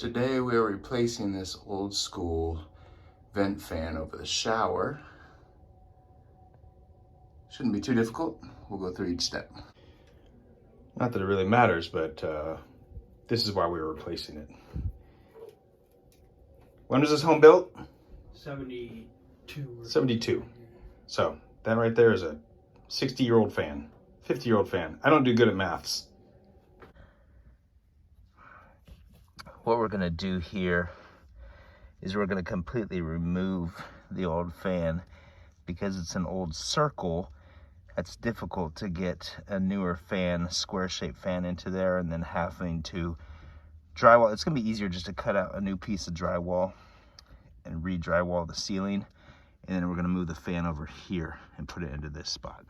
Today we are replacing this old school vent fan over the shower. Shouldn't be too difficult. We'll go through each step. Not that it really matters, but this is why we were replacing it. When was this home built? 72. 72. So that right there is a 60-year-old fan, 50-year-old fan. I don't do good at maths. What we're gonna do here is we're gonna completely remove the old fan because it's an old circle. It's difficult to get a newer fan, square-shaped fan into there, and then having to drywall. It's gonna be easier just to cut out a new piece of drywall and re-drywall the ceiling, and then we're gonna move the fan over here and put it into this spot.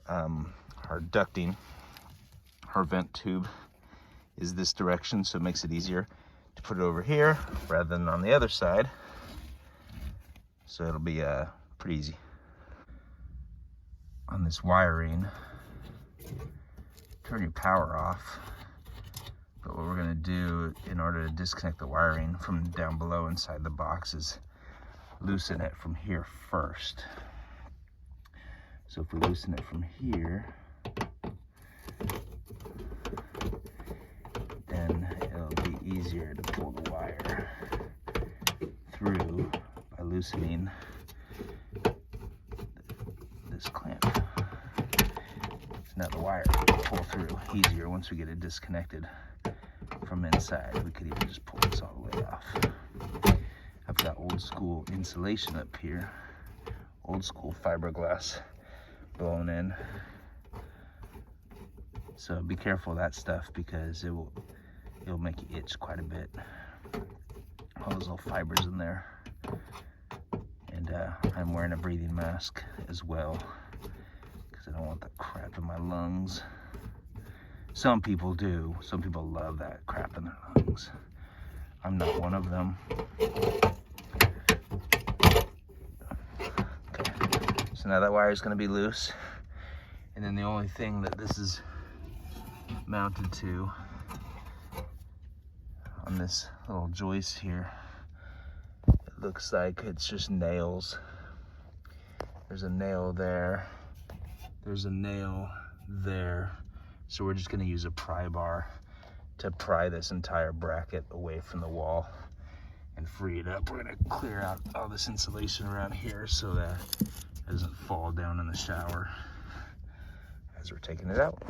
Our ducting, our vent tube is this direction, so it makes it easier to put it over here rather than on the other side. So it'll be pretty easy. On this wiring, turn your power off. But what we're gonna do in order to disconnect the wiring from down below inside the box is loosen it from here first. So if we loosen it from here, then it'll be easier to pull the wire through by loosening this clamp. So now the wire will pull through easier once we get it disconnected from inside. We could even just pull this all the way off. I've got old school insulation up here, old school fiberglass blown in. So be careful of that stuff because it'll make you itch quite a bit. All those little fibers in there. And I'm wearing a breathing mask as well because I don't want that crap in my lungs. Some people do. Some people love that crap in their lungs. I'm not one of them. Okay. So now that wire is going to be loose. And then the only thing that this is mounted to on this little joist here, it looks like it's just nails. There's a nail there. There's a nail there. So we're just gonna use a pry bar to pry this entire bracket away from the wall and free it up. We're gonna clear out all this insulation around here so that it doesn't fall down in the shower as we're taking it out.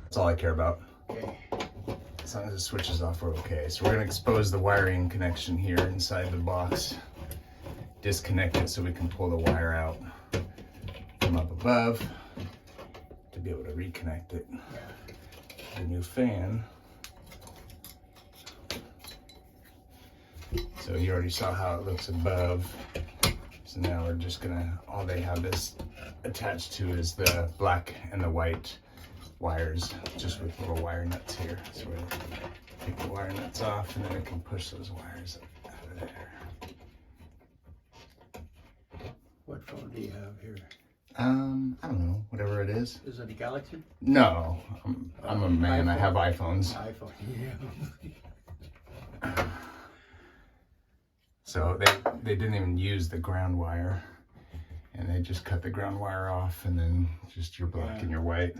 That's all I care about. Okay. As long as it switches off, we're okay. So we're gonna expose the wiring connection here inside the box, disconnect it so we can pull the wire out from up above to be able to reconnect it. The new fan. So you already saw how it looks above. So now we're just gonna, all they have this attached to is the black and the white wires, just with little wire nuts here. So we're gonna take the wire nuts off and then we can push those wires out of there. What phone do you have here? I don't know, whatever it is. Is it a Galaxy? No, I'm a man, I have iPhones. iPhone, yeah. So they didn't even use the ground wire, and they just cut the ground wire off and then just your black and your white.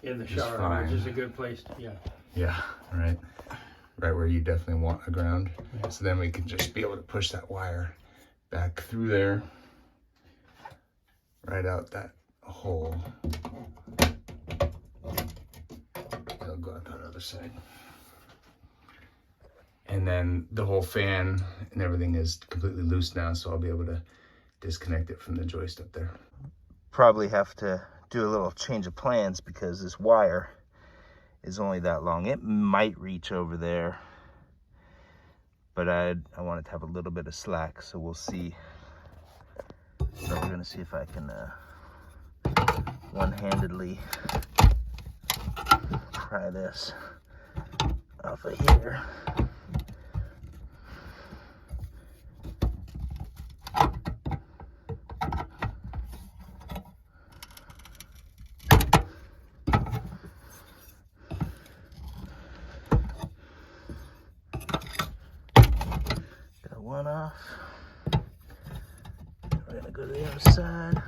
In the Just shower, fine. which is a good place to, Yeah, right. Right where you definitely want a ground. Yeah. So then we can just be able to push that wire back through there, right out that hole. It'll go out that other side. And then the whole fan and everything is completely loose now, so I'll be able to disconnect it from the joist up there. Probably have to do a little change of plans because this wire is only that long. It might reach over there, but I want it to have a little bit of slack, so we'll see. So we're gonna see if I can one-handedly pry this off of here. one off. We're gonna go to the other side.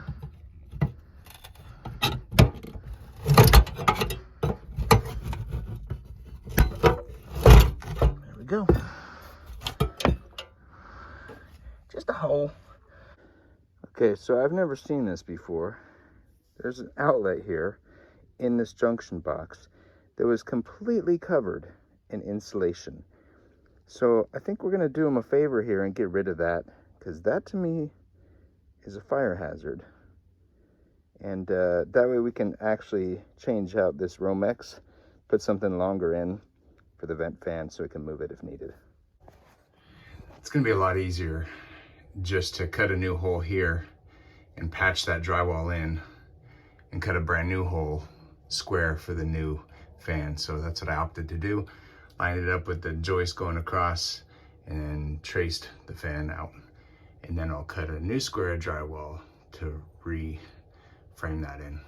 There we go. Just a hole. Okay, so I've never seen this before. There's an outlet here in this junction box that was completely covered in insulation. So I think we're gonna do them a favor here and get rid of that, because that to me is a fire hazard. And that way we can actually change out this Romex, put something longer in for the vent fan so we can move it if needed. It's gonna be a lot easier just to cut a new hole here and patch that drywall in and cut a brand new hole square for the new fan. So that's what I opted to do. Lined it up with the joist going across and then traced the fan out. And then I'll cut a new square of drywall to frame that in.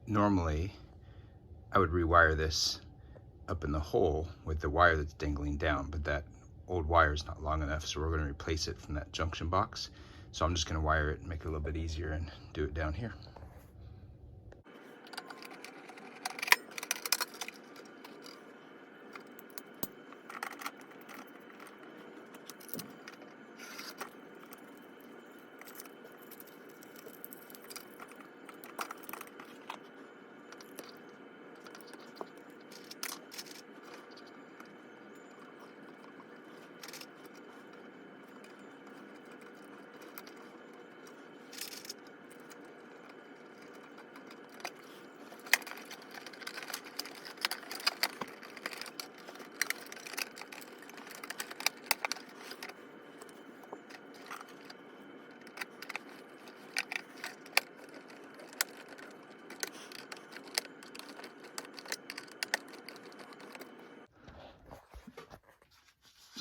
Normally, I would rewire this up in the hole with the wire that's dangling down, but that old wire is not long enough, so we're going to replace it from that junction box. So I'm just going to wire it and make it a little bit easier and do it down here.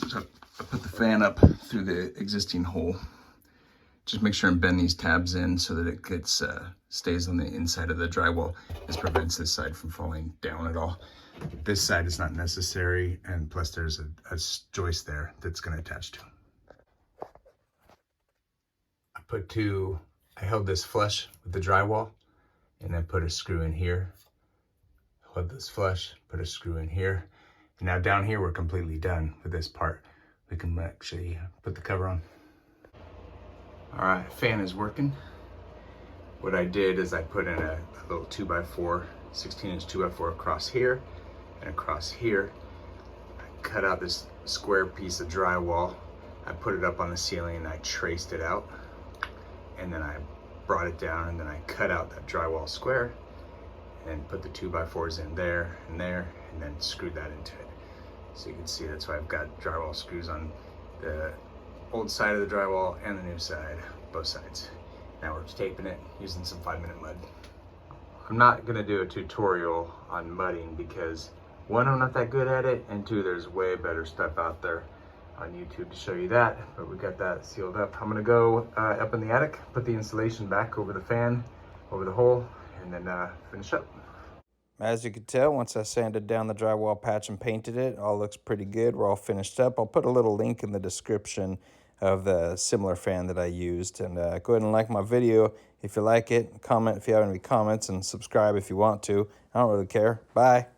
So I put the fan up through the existing hole. Just make sure and bend these tabs in so that it gets stays on the inside of the drywall. This prevents this side from falling down at all. This side is not necessary, and plus there's a joist there that's going to attach to. I held this flush with the drywall and then put a screw in here. Hold this flush, put a screw in here. And now down here, we're completely done with this part. We can actually put the cover on. All right, fan is working. What I did is I put in a little 2x4, 16-inch 2x4 across here and across here. I cut out this square piece of drywall. I put it up on the ceiling and I traced it out. And then I brought it down and then I cut out that drywall square and put the 2x4s in there and there and then screwed that into it. So you can see that's why I've got drywall screws on the old side of the drywall and the new side, both sides. Now we're taping it using some 5-minute mud. I'm not gonna do a tutorial on mudding because 1, I'm not that good at it, and 2, there's way better stuff out there on YouTube to show you that, but we got that sealed up. I'm gonna go up in the attic, put the insulation back over the fan, over the hole, and then finish up. As you can tell, once I sanded down the drywall patch and painted it, all looks pretty good. We're all finished up. I'll put a little link in the description of the similar fan that I used. And go ahead and like my video if you like it. Comment if you have any comments, and subscribe if you want to. I don't really care. Bye.